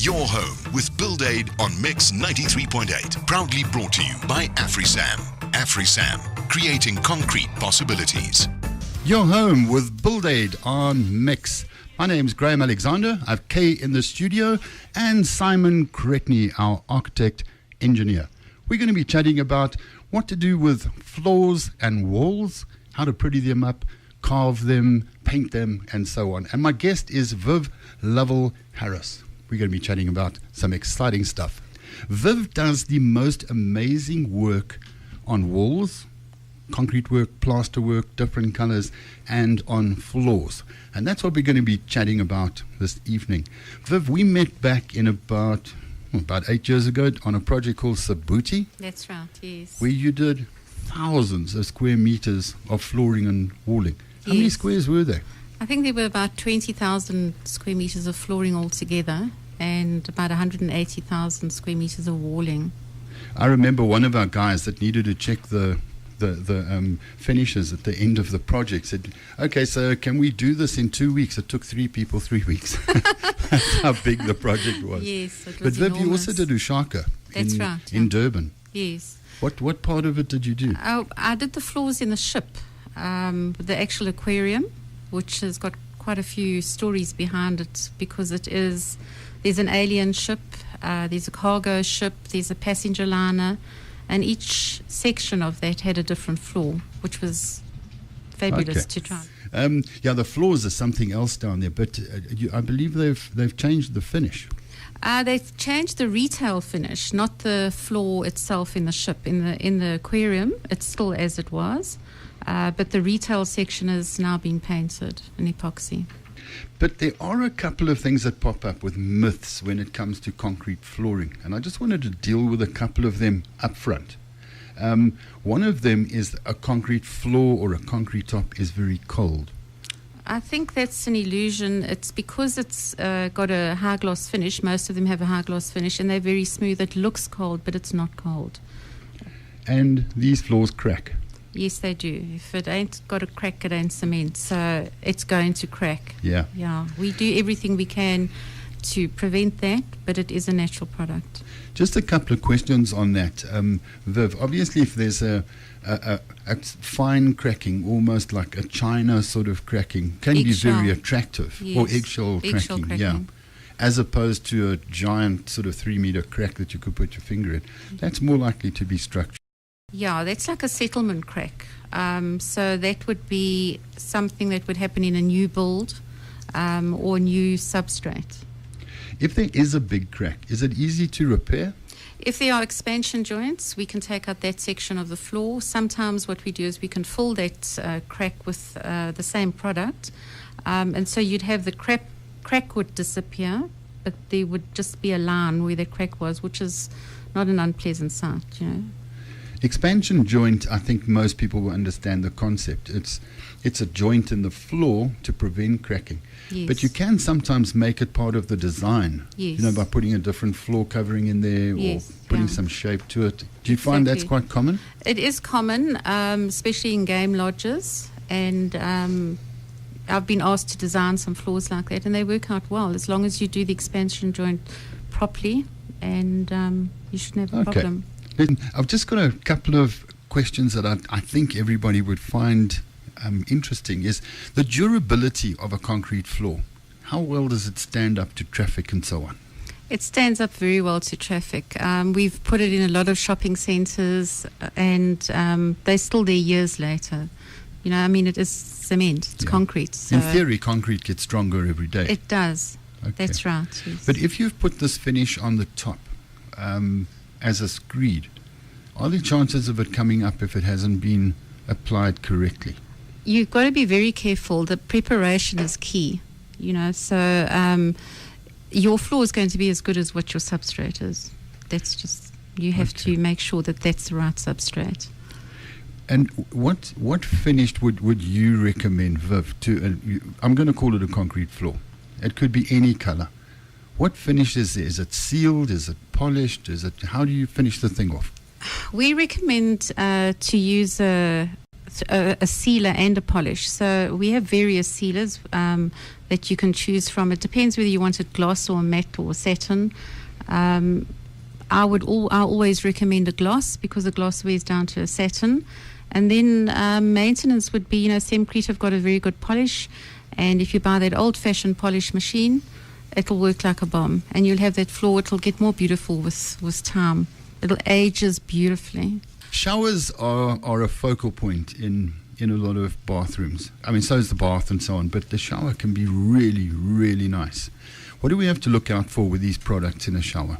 your home with Buildaid on Mix 93.8. Proudly brought to you by AfriSam. AfriSam, creating concrete possibilities. Your home with Buildaid on Mix. My name's Graham Alexander. I have Kay in the studio and Simon Cretney, our architect engineer. We're going to be chatting about what to do with floors and walls, how to pretty them up, carve them, paint them, and so on. And my guest is Viv Lovell-Harris. We're going to be chatting about some exciting stuff. Viv does the most amazing work on walls, concrete work, plaster work, different colors, and on floors. And that's what we're going to be chatting about this evening. Viv, we met back in about 8 years ago on a project called Sabuti. That's right, yes. Where you did thousands of square meters of flooring and walling. How Yes. many squares were there? I think there were about 20,000 square meters of flooring altogether and about 180,000 square meters of walling. I remember one of our guys that needed to check the finishes at the end of the project said, okay, so can we do this in 2 weeks? It took 3 people 3 weeks. That's how big the project was. Yes, it But was Viv, you enormous. also did Ushaka That's right, in yeah. Durban. Yes. What part of it did you do? I did the floors in the ship, the actual aquarium, which has got quite a few stories behind it because there's an alien ship, there's a cargo ship, there's a passenger liner, and each section of that had a different floor, which was fabulous to try. Yeah, the floors are something else down there, but I believe they've changed the finish. They've changed the retail finish, not the floor itself in the ship. In the aquarium, it's still as it was, but the retail section has now been painted in epoxy. But there are a couple of things that pop up with myths when it comes to concrete flooring, and I just wanted to deal with a couple of them up front. One of them is a concrete floor or a concrete top is very cold. I think that's an illusion. It's because it's got a high gloss finish. Most of them have a high gloss finish, and they're very smooth. It looks cold, but it's not cold. And these floors crack. Yes, they do. If it ain't got a crack, it ain't cement. So it's going to crack. Yeah. Yeah. We do everything we can to prevent that, but it is a natural product. Just a couple of questions on that. Viv, obviously if there's a fine cracking, almost like a china sort of cracking, can be very attractive. Yes. Or eggshell cracking, yeah. As opposed to a giant sort of 3 meter crack that you could put your finger in. That's more likely to be structural. Yeah, that's like a settlement crack. So that would be something that would happen in a new build or new substrate. If there is a big crack, is it easy to repair? If there are expansion joints, we can take out that section of the floor. Sometimes what we do is we can fill that crack with the same product. And so you'd have the crack would disappear, but there would just be a line where the crack was, which is not an unpleasant sight, you know. Expansion joint, I think most people will understand the concept. It's a joint in the floor to prevent cracking. Yes. But you can sometimes make it part of the design. Yes. You know, by putting a different floor covering in there Yes, or putting yeah. some shape to it. Do you find that's Exactly. quite common? It is common, especially in game lodges, and I've been asked to design some floors like that, and they work out well as long as you do the expansion joint properly, and you shouldn't have a problem. Listen, I've just got a couple of questions that I think everybody would find interesting. Is the durability of a concrete floor? How well does it stand up to traffic and so on? It stands up very well to traffic. We've put it in a lot of shopping centres, and they're still there years later. You know, I mean, it is cement, it's concrete. So in theory, concrete gets stronger every day. it does. Okay. That's right. Yes. But if you've put this finish on the top as a screed, are there chances of it coming up if it hasn't been applied correctly? You've got to be very careful. The preparation is key, you know. So your floor is going to be as good as what your substrate is. That's just, you have to make sure that that's the right substrate. And what finish would you recommend, Viv? I'm going to call it a concrete floor. It could be any color. What finish is there? Is it sealed? Is it polished? How do you finish the thing off? We recommend to use a a sealer and a polish. So we have various sealers that you can choose from. It depends whether you want it gloss or matte or satin. I always recommend a gloss because the gloss wears down to a satin. And then maintenance would be, Semcrete have got a very good polish. And if you buy that old-fashioned polish machine, it'll work like a bomb. And you'll have that floor. It'll get more beautiful with time. It'll ages beautifully. Showers are a focal point in a lot of bathrooms. I mean, so is the bath and so on, but the shower can be really, really nice. What do we have to look out for with these products in a shower?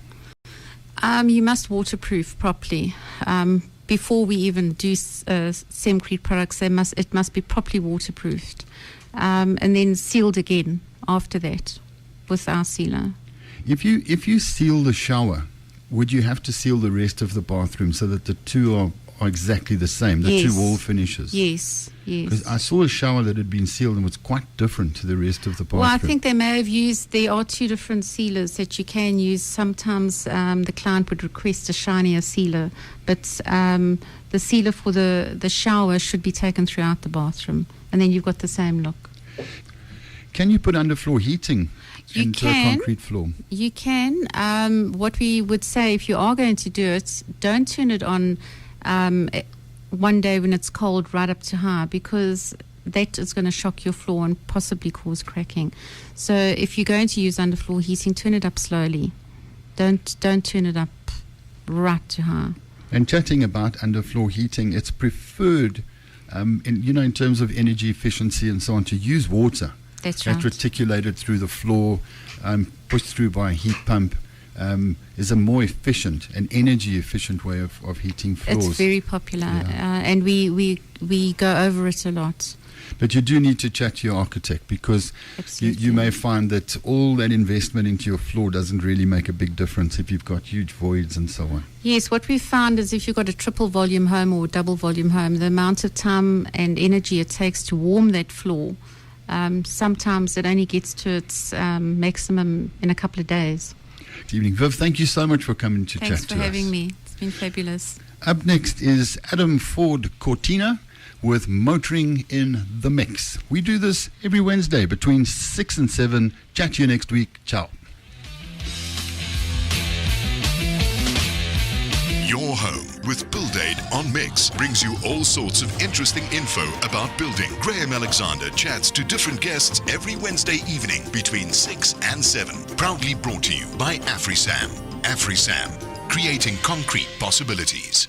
You must waterproof properly. Before we even do Semcrete products, it must be properly waterproofed. And then sealed again after that with our sealer. If you seal the shower, would you have to seal the rest of the bathroom so that the two are exactly the same, the two wall finishes? Yes. Because I saw a shower that had been sealed and was quite different to the rest of the bathroom. Well, I think they may have there are two different sealers that you can use. Sometimes the client would request a shinier sealer, but the sealer for the shower should be taken throughout the bathroom, and then you've got the same look. Can you put underfloor heating into a concrete floor? You can. What we would say, if you are going to do it, don't turn it on one day when it's cold right up to high, because that is going to shock your floor and possibly cause cracking. So if you're going to use underfloor heating, turn it up slowly. Don't turn it up right to high. And chatting about underfloor heating, it's preferred, in terms of energy efficiency and so on, to use water. That's right. Reticulated through the floor, pushed through by a heat pump, is a more efficient and energy efficient way of heating floors. It's very popular, and we go over it a lot. But you do need to chat to your architect, because you may find that all that investment into your floor doesn't really make a big difference if you've got huge voids and so on. Yes, what we found is if you've got a triple volume home or a double volume home, the amount of time and energy it takes to warm that floor, sometimes it only gets to its maximum in a couple of days. Good evening, Viv. Thank you so much for coming to chat to us. Thanks for having me. It's been fabulous. Up next is Adam Ford Cortina with Motoring in the Mix. We do this every Wednesday between 6 and 7. Chat to you next week. Ciao. Your home with Buildaid on Mix brings you all sorts of interesting info about building. Graham Alexander chats to different guests every Wednesday evening between 6 and 7. Proudly brought to you by AfriSam. AfriSam, creating concrete possibilities.